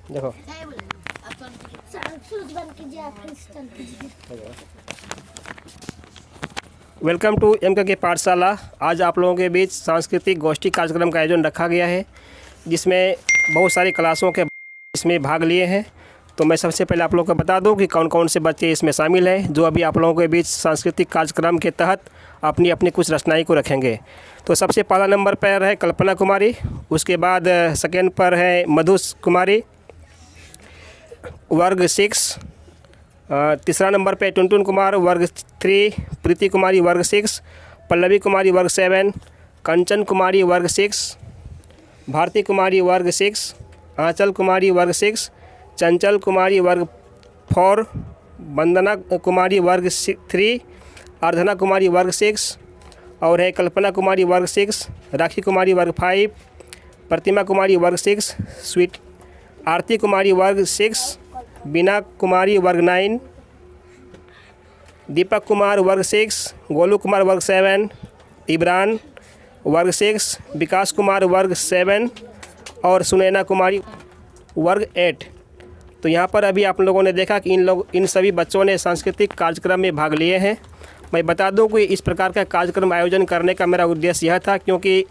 देखो welcome to MKK पाठशाला। आज आप लोगों के बीच सांस्कृतिक गोष्ठी कार्यक्रम का आयोजन रखा गया है, जिसमें बहुत सारी क्लासों के इसमें भाग लिए हैं। तो मैं सबसे पहले आप लोगों को बता दूं कि कौन कौन से बच्चे इसमें शामिल हैं, जो अभी आप लोगों के बीच सांस्कृतिक कार्यक्रम के तहत अपनी अपनी कुछ रचनाएं को रखेंगे। तो सबसे पहला नंबर पर है कल्पना कुमारी, उसके बाद सेकेंड पर है मधु कुमारी वर्ग 6, तीसरा नंबर पे टुनटुन कुमार वर्ग 3, प्रीति कुमारी वर्ग 6, पल्लवी कुमारी वर्ग 7, कंचन कुमारी वर्ग 6, भारती कुमारी वर्ग 6, आंचल कुमारी वर्ग 6, चंचल कुमारी वर्ग 4, वंदना कुमारी वर्ग 3, अर्धना कुमारी वर्ग 6 और है कल्पना कुमारी वर्ग 6, राखी कुमारी वर्ग 5, प्रतिमा कुमारी वर्ग 6, स्वीट आरती कुमारी वर्ग 6, बीना कुमारी वर्ग 9, दीपक कुमार वर्ग 6, गोलू कुमार वर्ग 7, इब्रान वर्ग 6, विकास कुमार वर्ग 7 और सुनैना कुमारी वर्ग 8। तो यहाँ पर अभी आप लोगों ने देखा कि इन सभी बच्चों ने सांस्कृतिक कार्यक्रम में भाग लिए हैं। मैं बता दूं कि इस प्रकार का कार्यक्रम आयोजन करने का मेरा उद्देश्य यह था, क्योंकि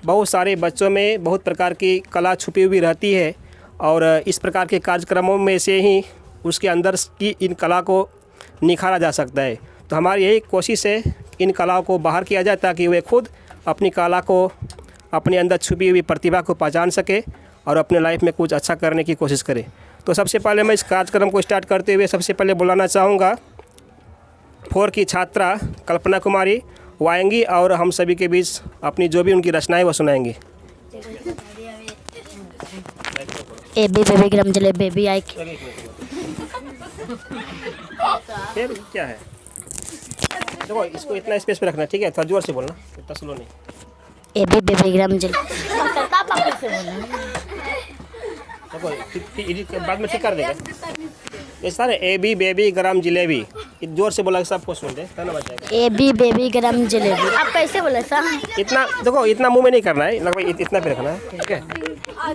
बहुत सारे बच्चों में बहुत प्रकार की कला छुपी हुई रहती है और इस प्रकार के कार्यक्रमों में से ही उसके अंदर की इन कला को निखारा जा सकता है। तो हमारी यही कोशिश है इन कलाओं को बाहर किया जाए, ताकि वे खुद अपनी कला को, अपने अंदर छुपी हुई प्रतिभा को पहचान सके और अपने लाइफ में कुछ अच्छा करने की कोशिश करें। तो सबसे पहले मैं इस कार्यक्रम को स्टार्ट करते हुए सबसे पहले बुलाना चाहूँगा 4 की छात्रा कल्पना कुमारी, वो आएंगी और हम सभी के बीच अपनी जो भी उनकी रचनाएं वो सुनाएंगी। ए बी बेबी ग्राम जले बेबी आई। फिर क्या है, देखो इसको इतना स्पेस पे रखना, ठीक है? थोड़ा जोर से बोलना, इतना स्लो नहीं। ए बी बेबी ग्राम जले देखो बाद में ठीक कर देगा। ये सारे ए बी बेबी गरम जलेबी, जोर से बोला सबको सुन दे, ना बचाएगा। ए बी बेबी ग्राम जलेबी। आप कैसे बोले सर? इतना देखो, इतना मुंह में नहीं करना है, लगभग इतना पे रखना है, ठीक है?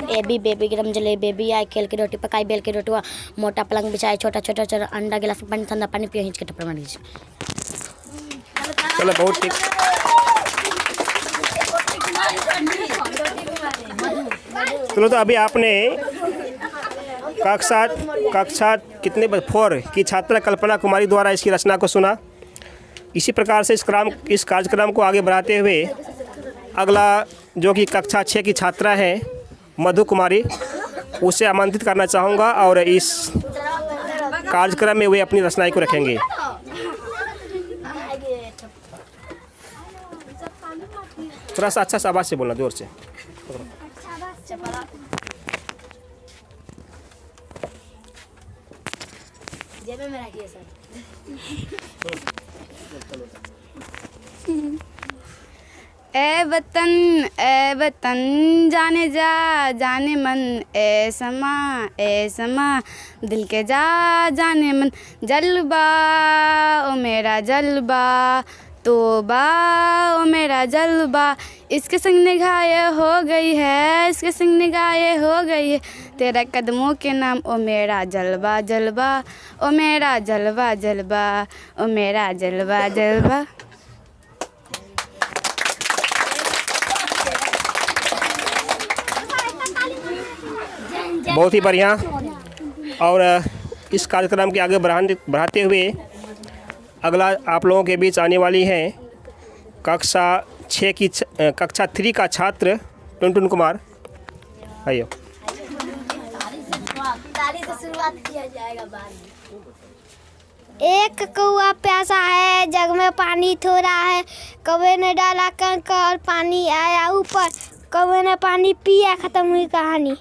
ए बी बेबी ग्राम जले बेबी आई, खेल की रोटी पकाई, बेल की रोटी, मोटा पलंग बिछाए, छोटा छोटा छोटा अंडा गिलास पानी, ठंडा पानी पियो, हिंच के टप्पर मार दीजिए। चलो बहुत ठीक। चलो तो अभी आपने कक्षा कितने 4 की छात्रा कल्पना कुमारी द्वारा इसकी रचना को सुना। इसी प्रकार से इस कार्यक्रम को आगे बढ़ाते हुए अगला जो कि कक्षा 6 की छात्रा है मधु कुमारी, उसे आमंत्रित करना चाहूँगा और इस कार्यक्रम में वे अपनी रचनाएं को रखेंगे। थोड़ा सा अच्छा सा आवाज़ से बोलना, जोर से। ए वतन जाने जा जाने मन, ए समा दिल के जा जाने मन, जलवा ओ मेरा जलवा, तोबा ओ मेरा जलवा, इसके संग निगाहें हो गई है, इसके संग निगाहें हो गई है, तेरा कदमों के नाम ओ मेरा जलवा जलवा, ओ मेरा जलवा जलवा, ओ मेरा जलवा जलवा। बहुत ही बढ़िया। और इस कार्यक्रम के आगे बढ़ाते हुए अगला आप लोगों के बीच आने वाली हैं कक्षा 3 का छात्र टुनटुन कुमार। आइए। एक कौआ प्यासा है, जग में पानी थोड़ा है, कौवे ने डाला कंकर और पानी आया ऊपर, कौवे ने पानी पिया, खत्म हुई कहानी।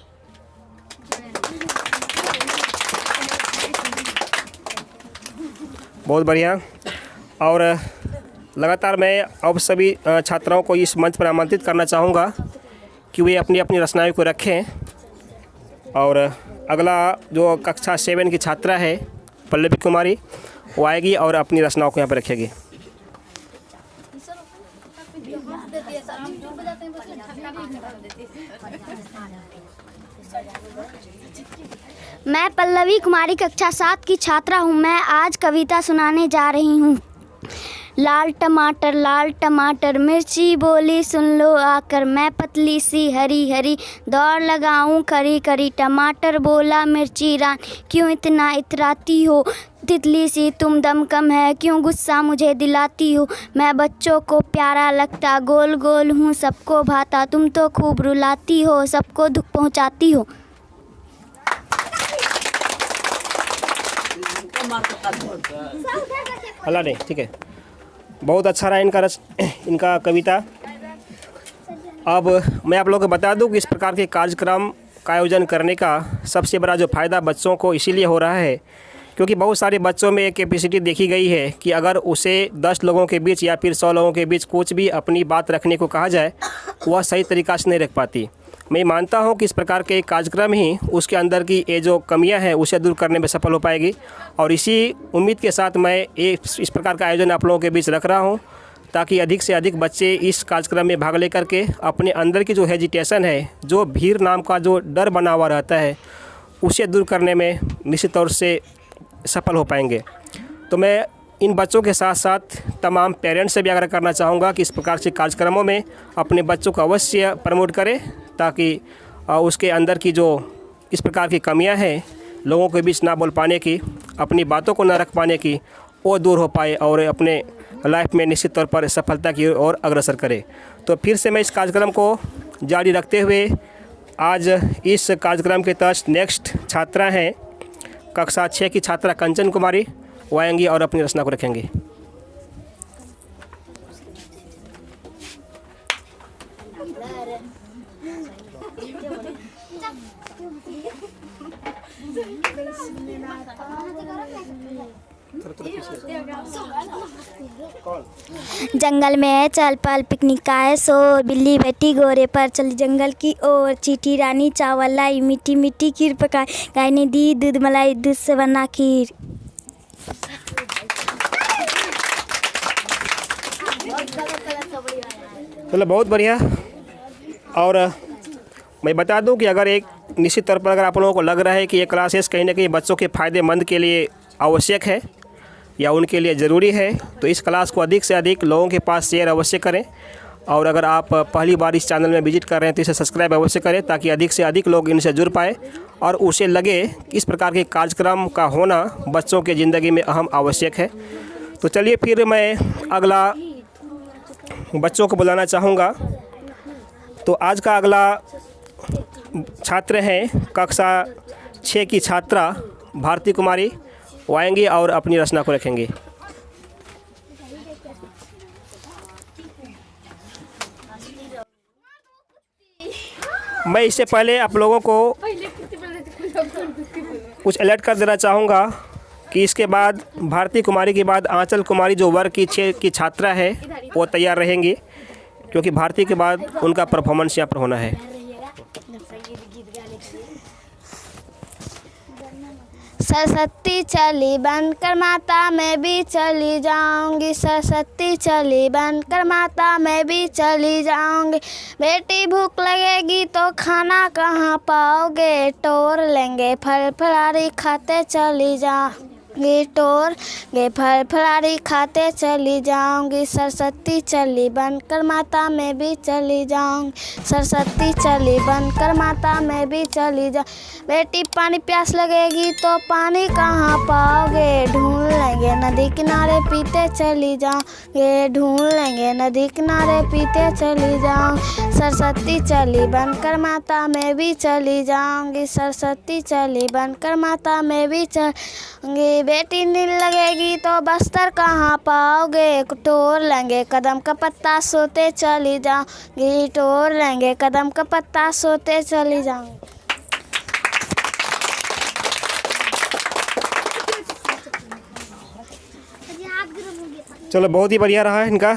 बहुत बढ़िया। और लगातार मैं अब सभी छात्राओं को इस मंच पर आमंत्रित करना चाहूँगा कि वे अपनी अपनी रचनाओं को रखें। और अगला जो कक्षा 7 की छात्रा है पल्लवी कुमारी, वो आएगी और अपनी रचनाओं को यहाँ पर रखेगी। मैं पल्लवी कुमारी कक्षा 7 की छात्रा हूँ। मैं आज कविता सुनाने जा रही हूँ। लाल टमाटर मिर्ची बोली सुन लो आकर, मैं पतली सी हरी हरी दौड़ लगाऊं खरी खरी। टमाटर बोला मिर्ची रान क्यों इतना इतराती हो, तितली सी तुम दम कम है क्यों गुस्सा मुझे दिलाती हो। मैं बच्चों को प्यारा लगता गोल गोल हूँ सबको भाता, तुम तो खूब रुलाती हो सबको दुख पहुँचाती हो। अल्लाह नहीं, ठीक है, बहुत अच्छा रहा इनका कविता। अब मैं आप लोगों को बता दूं कि इस प्रकार के कार्यक्रम का आयोजन करने का सबसे बड़ा जो फ़ायदा बच्चों को इसीलिए हो रहा है क्योंकि बहुत सारे बच्चों में एक कैपेसिटी देखी गई है कि अगर उसे 10 लोगों के बीच या फिर 100 लोगों के बीच कुछ भी अपनी बात रखने को कहा जाए वह सही तरीक़ा से नहीं रख पाती। मैं मानता हूं कि इस प्रकार के कार्यक्रम ही उसके अंदर की ये जो कमियां हैं उसे दूर करने में सफल हो पाएगी और इसी उम्मीद के साथ मैं इस प्रकार का आयोजन आप लोगों के बीच रख रहा हूं ताकि अधिक से अधिक बच्चे इस कार्यक्रम में भाग लेकर के अपने अंदर की जो हेजिटेशन है, जो भीड़ नाम का जो डर बना हुआ रहता है, उसे दूर करने में निश्चित तौर से सफल हो पाएंगे। तो मैं इन बच्चों के साथ साथ तमाम पेरेंट्स से भी आग्रह करना चाहूँगा कि इस प्रकार से कार्यक्रमों में अपने बच्चों को अवश्य प्रमोट करें ताकि उसके अंदर की जो इस प्रकार की कमियां हैं, लोगों के बीच ना बोल पाने की, अपनी बातों को ना रख पाने की, वो दूर हो पाए और अपने लाइफ में निश्चित तौर पर सफलता की ओर अग्रसर करे। तो फिर से मैं इस कार्यक्रम को जारी रखते हुए आज इस कार्यक्रम के तहत नेक्स्ट छात्रा हैं कक्षा 6 की छात्रा कंचन कुमारी, वो आएंगी और अपनी रचना को रखेंगी। जंगल में चल पल पिकनिक का है शोर, बिल्ली बैठी घोड़े पर चली जंगल की ओर। चीटी रानी चावल लाई मीठी मीठी खीर पकाई, गाय ने दी दूध मलाई दूध से बना खीर। चलो बहुत बढ़िया। और मैं बता दूं कि अगर एक निश्चित तौर पर अगर आप लोगों को लग रहा है कि ये क्लासेस कहीं ना कहीं बच्चों के फ़ायदेमंद के लिए आवश्यक है या उनके लिए ज़रूरी है तो इस क्लास को अधिक से अधिक लोगों के पास शेयर अवश्य करें। और अगर आप पहली बार इस चैनल में विजिट कर रहे हैं तो इसे सब्सक्राइब अवश्य करें ताकि अधिक से अधिक लोग इनसे जुड़ पाए और उसे लगे कि इस प्रकार के कार्यक्रम का होना बच्चों के ज़िंदगी में अहम आवश्यक है। तो चलिए फिर मैं अगला बच्चों को बुलाना चाहूँगा। तो आज का अगला छात्र हैं कक्षा 6 की छात्रा भारती कुमारी, वो आएंगी और अपनी रचना को रखेंगी। मैं इससे पहले आप लोगों को कुछ अलर्ट कर देना चाहूँगा कि इसके बाद भारती कुमारी के बाद आंचल कुमारी जो वर्ग की 6 की छात्रा है वो तैयार रहेंगी क्योंकि भारती के बाद उनका परफॉर्मेंस यहाँ पर होना है। सरस्वती चली बनकर माता मैं भी चली जाऊंगी, सरस्वती चली बनकर माता मैं भी चली जाऊंगी। बेटी भूख लगेगी तो खाना कहाँ पाओगे, टोर लेंगे फल फलारी खाते चली जाऊंगी, टोर गे फल फलारी खाते चली जाऊंगी। सरस्वती चली बनकर माता मैं भी चली जाऊंगी, सरस्वती चली बनकर माता मैं भी चली जाऊँ। बेटी पानी प्यास लगेगी तो पानी कहाँ पाओगे, ढूंढ लेंगे नदी किनारे पीते चली जाऊंगे, ढूंढ लेंगे नदी किनारे पीते चली जाऊँ। सरस्वती चली बनकर माता मैं भी चली जाऊंगी, सरस्वती चली बनकर माता मैं भी चलूंगी। बेटी नील लगेगी तो बस्तर कहाँ पाओगे, टोर लेंगे कदम का पत्ता सोते चली जाऊंगी, टोर लेंगे कदम का पत्ता सोते चली जाऊंगी। चलो बहुत ही बढ़िया रहा है इनका।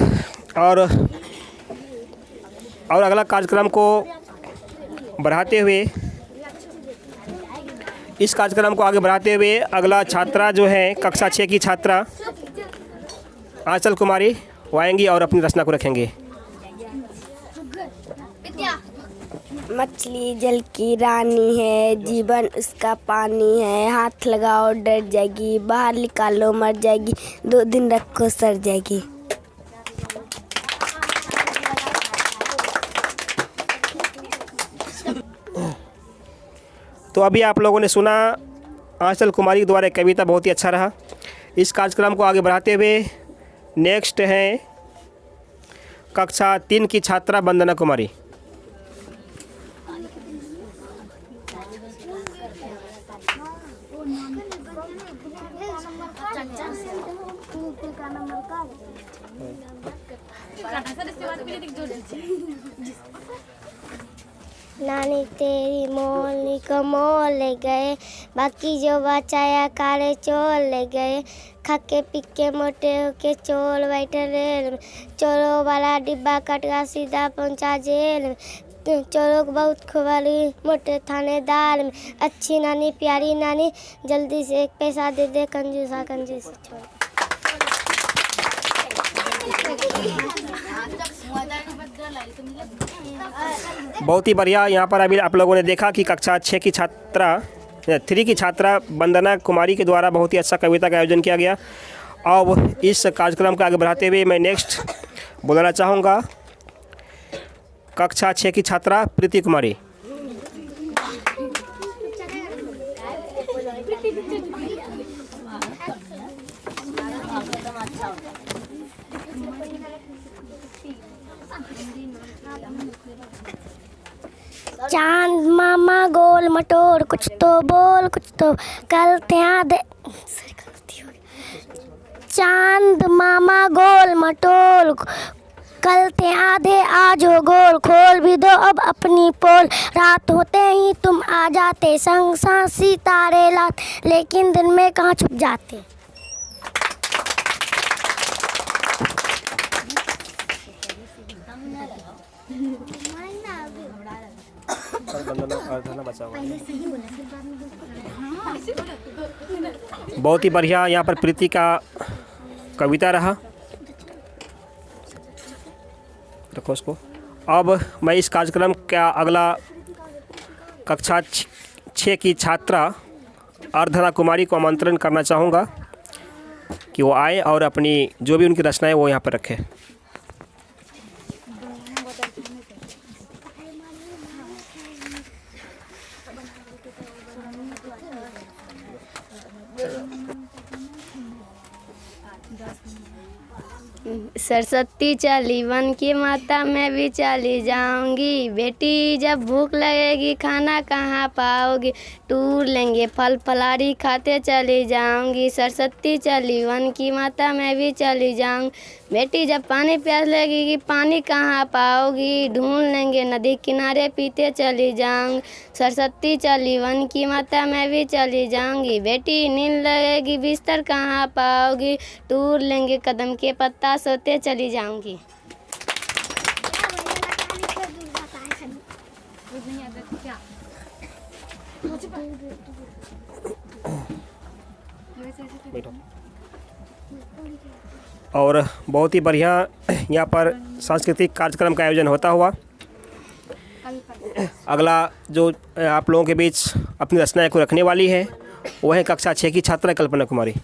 और अगला कार्यक्रम को बढ़ाते हुए इस कार्यक्रम को आगे बढ़ाते हुए अगला छात्रा जो है कक्षा 6 की छात्रा आंचल कुमारी, वो आएंगी और अपनी रचना को रखेंगे। मछली जल की रानी है, जीवन उसका पानी है, हाथ लगाओ डर जाएगी, बाहर निकालो मर जाएगी, 2 दिन रखो सर जाएगी। तो अभी आप लोगों ने सुना आंचल कुमारी द्वारा कविता, बहुत ही अच्छा रहा। इस कार्यक्रम को आगे बढ़ाते हुए नेक्स्ट है कक्षा 3 की छात्रा वंदना कुमारी। नानी तेरी मोलनी को मोल ले गए, बाकी जो बचाया काले चोल ले गए, खाके पिके मोटे होके चोल बैठे रेल में, चोरों वाला डिब्बा कटका सीधा पहुंचा जेल में, चोरों को बहुत खुबाली मोटे थानेदार में, अच्छी नानी प्यारी नानी जल्दी से एक पैसा दे दे कंजूसा कंजूस छोड़। बहुत ही बढ़िया। यहाँ पर अभी आप लोगों ने देखा कि कक्षा 6 की छात्रा 3 की छात्रा वंदना कुमारी के द्वारा बहुत ही अच्छा कविता का आयोजन किया गया। अब इस कार्यक्रम को आगे बढ़ाते हुए मैं नेक्स्ट बोलना चाहूँगा कक्षा 6 की छात्रा प्रीति कुमारी। चांद मामा गोल मटोर, कुछ तो बोल कुछ तो कल त्याद। चांद मामा गोल मटोल, कल थे आधे आज हो गोल, खोल भी दो अब अपनी पोल, रात होते ही तुम आ जाते, संग साथ सितारे लात, लेकिन दिन में कहाँ छुप जाते। बहुत ही बढ़िया यहाँ पर प्रीति का कविता रहा। रखो उसको। अब मैं इस कार्यक्रम का अगला कक्षा 6 की छात्रा अर्धना कुमारी को आमंत्रण करना चाहूँगा कि वो आए और अपनी जो भी उनकी रचनाएं वो यहाँ पर रखें। सरस्वती चली वन की माता, मैं भी चली जाऊंगी, बेटी जब भूख लगेगी खाना कहाँ पाओगी, टूर लेंगे फल फलारी खाते चली जाऊंगी, सरस्वती चली वन की माता, मैं भी चली जाऊंगी, बेटी जब पानी प्यास लगेगी पानी कहाँ पाओगी, ढूंढ लेंगे नदी किनारे पीते चली जाऊंगी, सरस्वती चली वन की माता, मैं भी चली जाऊंगी, बेटी नींद लगेगी बिस्तर कहाँ पाओगी, टूर लेंगे कदम के पत्ता सोते चली जाऊंगी। और बहुत ही बढ़िया यहाँ पर सांस्कृतिक कार्यक्रम का आयोजन होता हुआ अगला जो आप लोगों के बीच अपनी रचनाएं को रखने वाली है वह है कक्षा 6 की छात्रा कल्पना कुमारी।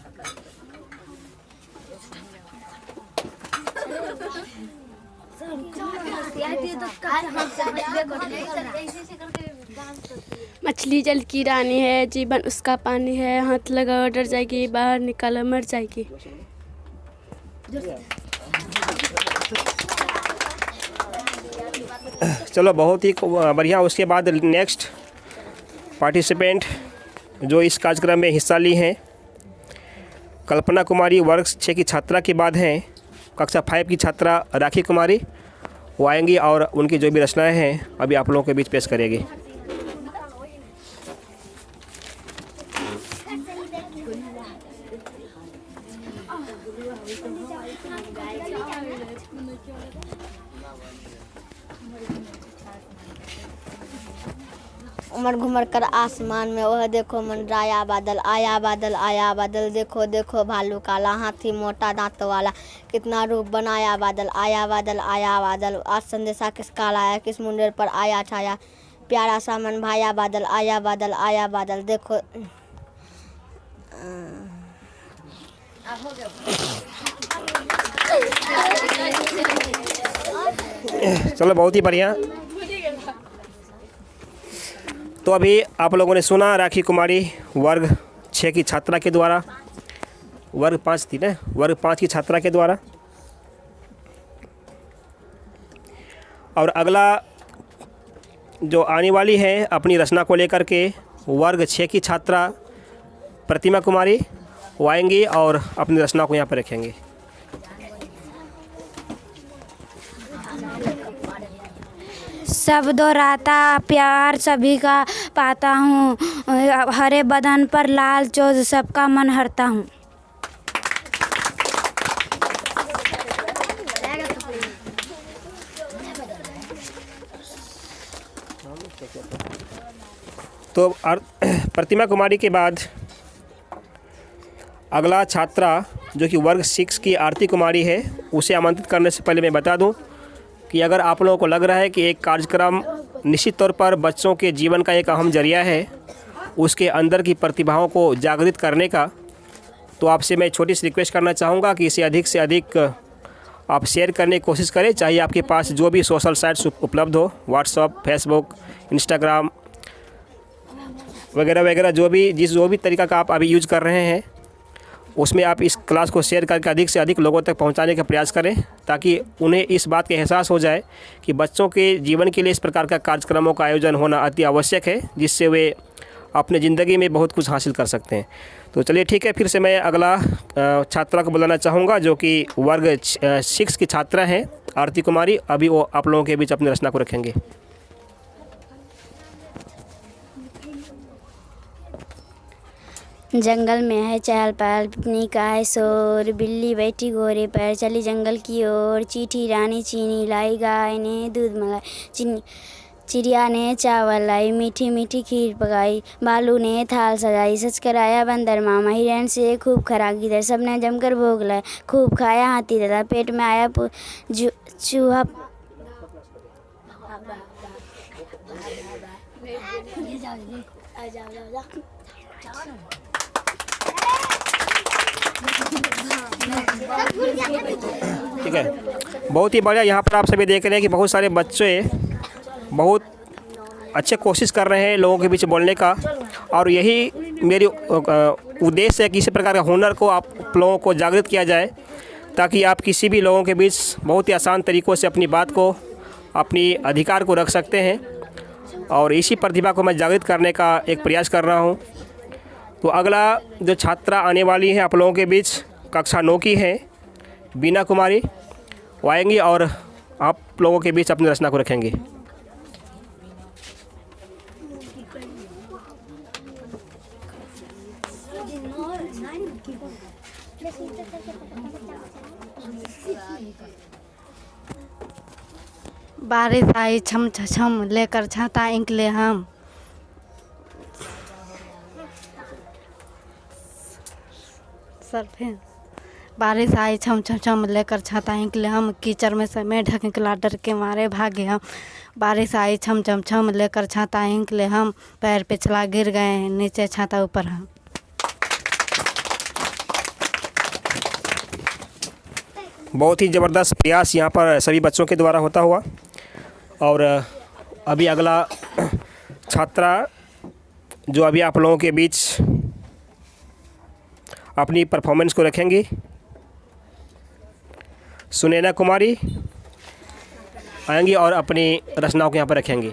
मछली जल की रानी है, जीवन उसका पानी है, हाथ लगाओ डर जाएगी, बाहर निकालो मर जाएगी। चलो बहुत ही बढ़िया। उसके बाद नेक्स्ट पार्टिसिपेंट जो इस कार्यक्रम में हिस्सा ली हैं कल्पना कुमारी वर्ग 6 की छात्रा के बाद हैं कक्षा 5 की छात्रा राखी कुमारी। वो आएंगी और उनकी जो भी रचनाएं हैं अभी आप लोगों के बीच पेश करेगी। उमड़ घुमड़ कर आसमान में वह देखो मंडराया बादल, आया बादल आया बादल, देखो देखो भालू काला, हाथी मोटा दांतों वाला, कितना रूप बनाया बादल, आया बादल आया बादल, आज संदेशा किसका लाया, किस मुंडेर पर आया छाया, प्यारा सा मन भाया बादल आया बादल आया बादल देखो। चलो बहुत ही बढ़िया। तो अभी आप लोगों ने सुना राखी कुमारी वर्ग 6 की छात्रा के द्वारा, वर्ग 5 थी ना, वर्ग 5 की छात्रा के द्वारा। और अगला जो आने वाली है अपनी रचना को लेकर के वर्ग 6 की छात्रा प्रतिमा कुमारी वो आएंगी और अपनी रचना को यहाँ पर रखेंगे। सब दोहराता प्यार सभी का पाता हूँ, हरे बदन पर लाल चोज सबका मन हरता हूँ। तो प्रतिमा कुमारी के बाद अगला छात्रा जो कि वर्ग 6 की आरती कुमारी है, उसे आमंत्रित करने से पहले मैं बता दूं कि अगर आप लोगों को लग रहा है कि एक कार्यक्रम निश्चित तौर पर बच्चों के जीवन का एक अहम जरिया है उसके अंदर की प्रतिभाओं को जागृत करने का, तो आपसे मैं छोटी सी रिक्वेस्ट करना चाहूँगा कि इसे अधिक से अधिक आप शेयर करने की कोशिश करें। चाहे आपके पास जो भी सोशल साइट्स उपलब्ध हो, व्हाट्सअप, फेसबुक, इंस्टाग्राम वगैरह वगैरह, जो भी तरीका का आप अभी यूज कर रहे हैं उसमें आप इस क्लास को शेयर करके अधिक से अधिक लोगों तक पहुंचाने का प्रयास करें, ताकि उन्हें इस बात का एहसास हो जाए कि बच्चों के जीवन के लिए इस प्रकार का कार्यक्रमों का आयोजन होना अति आवश्यक है, जिससे वे अपने ज़िंदगी में बहुत कुछ हासिल कर सकते हैं। तो चलिए ठीक है, फिर से मैं अगला छात्रा को बुलाना चाहूँगा जो कि वर्ग 6 की छात्रा हैं आरती कुमारी। अभी वो आप लोगों के बीच अपनी रचना को रखेंगे। जंगल में है चहल पहल, पिकनिक का है शोर, बिल्ली बैठी घोड़े पर चली जंगल की ओर, चींटी रानी चीनी लाई, गाय ने दूध मलाई, चिड़िया ने चावल लाई, मीठी मीठी खीर पकाई, भालू ने थाल सजाई, सच कराया बंदर मामा, हिरण से खूब खरा गिदर, सबने जमकर भोग लाया, खूब खाया हाथी दादा, पेट में आया चूहा ठीक है, बहुत ही बढ़िया। यहाँ पर आप सभी देख रहे हैं कि बहुत सारे बच्चे बहुत अच्छे कोशिश कर रहे हैं लोगों के बीच बोलने का, और यही मेरी उद्देश्य है कि इसी प्रकार का हुनर को आप लोगों को जागृत किया जाए, ताकि आप किसी भी लोगों के बीच बहुत ही आसान तरीक़ों से अपनी बात को, अपनी अधिकार को रख सकते हैं, और इसी प्रतिभा को मैं जागृत करने का एक प्रयास कर रहा हूँ। तो अगला जो छात्रा आने वाली है आप लोगों के बीच कक्षा 9 की है बीना कुमारी, वो आएंगी और आप लोगों के बीच अपनी रचना को रखेंगे। बारिश आई छम छम लेकर छाता निकले हम, बारिश आई छम छम लेकर छाता निकले हम, कीचड़ में से मैं ढक निकला डर के मारे भागे हम। बारिश आई छम छम लेकर छाता निकले हम, पैर पिछला गिर गए नीचे छाता ऊपर हम। बहुत ही ज़बरदस्त प्रयास यहाँ पर सभी बच्चों के द्वारा होता हुआ। और अभी अगला छात्रा जो अभी आप लोगों के बीच अपनी परफॉर्मेंस को रखेंगी, सुनैना कुमारी आएंगी और अपनी रचनाओं को यहाँ पर रखेंगी।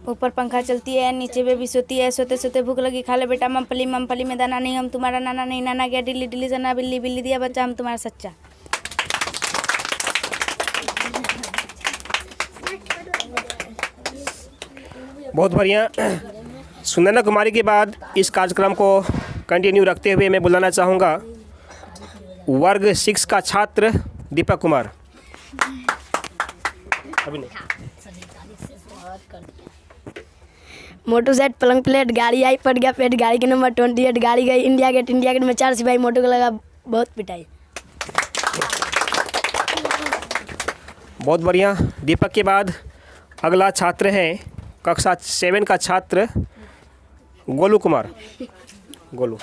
ऊपर पंखा चलती है नीचे बेबी सोती है, सोते सोते भूख लगी खा ले बेटा मूंगफली, मूंगफली में दाना नहीं हम तुम्हारा नाना नहीं, नाना गया दिल्ली दिल्ली सना, बिल्ली बिल्ली दिया बच्चा हम तुम्हारा सच्चा। बहुत बढ़िया। सुनैना कुमारी के बाद इस कार्यक्रम को कंटिन्यू रखते हुए मैं बुलाना चाहूँगा वर्ग 6 का छात्र दीपक कुमार। अभी नहीं। मोटू सेट पलंग प्लेट गाड़ी आई पट गया पेट गाड़ी के नंबर 28 गाड़ी गई इंडिया गेट में 4 सिपाही मोटू को लगा बहुत पिटाई। बहुत बढ़िया। दीपक के बाद अगला छात्र है कक्षा 7 का छात्र गोलू कुमार। गोलू।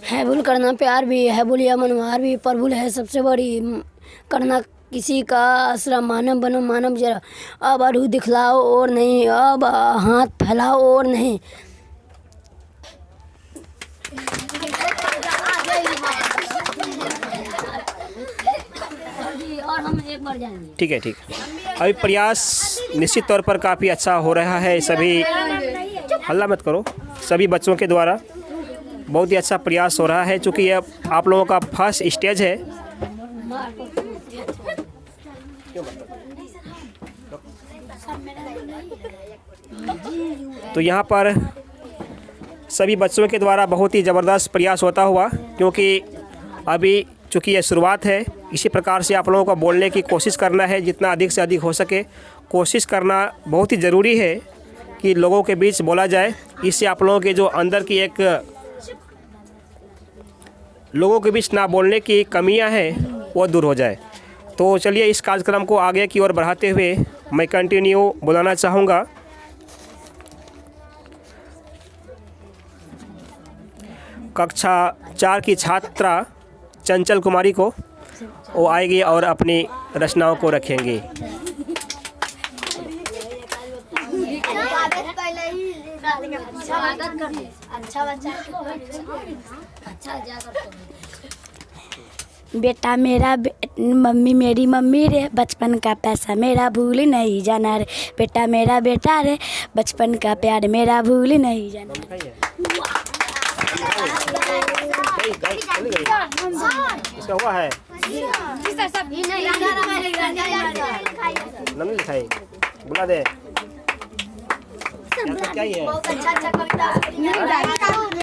है भूल करना प्यार भी है भूल या मनवार भी पर भूल है सबसे बड़ी करना किसी का आश्रम मानव बनो मानव जरा अब अरू दिखलाओ और नहीं अब हाथ फैलाओ और नहीं। और हम एक बार जाएंगे। ठीक है ठीक। अभी प्रयास निश्चित तौर पर काफ़ी अच्छा हो रहा है। सभी हल्ला मत करो। सभी बच्चों के द्वारा बहुत ही अच्छा प्रयास हो रहा है। चूँकि यह आप लोगों का फर्स्ट स्टेज है। तो यहाँ पर सभी बच्चों के द्वारा बहुत ही ज़बरदस्त प्रयास होता हुआ, क्योंकि अभी चूँकि यह शुरुआत है, इसी प्रकार से आप लोगों को बोलने की कोशिश करना है। जितना अधिक से अधिक हो सके कोशिश करना बहुत ही ज़रूरी है कि लोगों के बीच बोला जाए। इससे आप लोगों के जो अंदर की एक लोगों के बीच ना बोलने की कमियां हैं वो दूर हो जाए। तो चलिए इस कार्यक्रम को आगे की ओर बढ़ाते हुए मैं कंटिन्यू बुलाना चाहूँगा कक्षा 4 की छात्रा चंचल कुमारी को। वो आएगी और अपनी रचनाओं को रखेंगी। बेटा मेरा मम्मी मेरी मम्मी रे बचपन का पैसा मेरा भूल नहीं जाना रे बेटा मेरा बेटा रे बचपन का प्यार मेरा भूल नहीं जाना। इसका हुआ है नम लिखाई बुला दे। क्या है?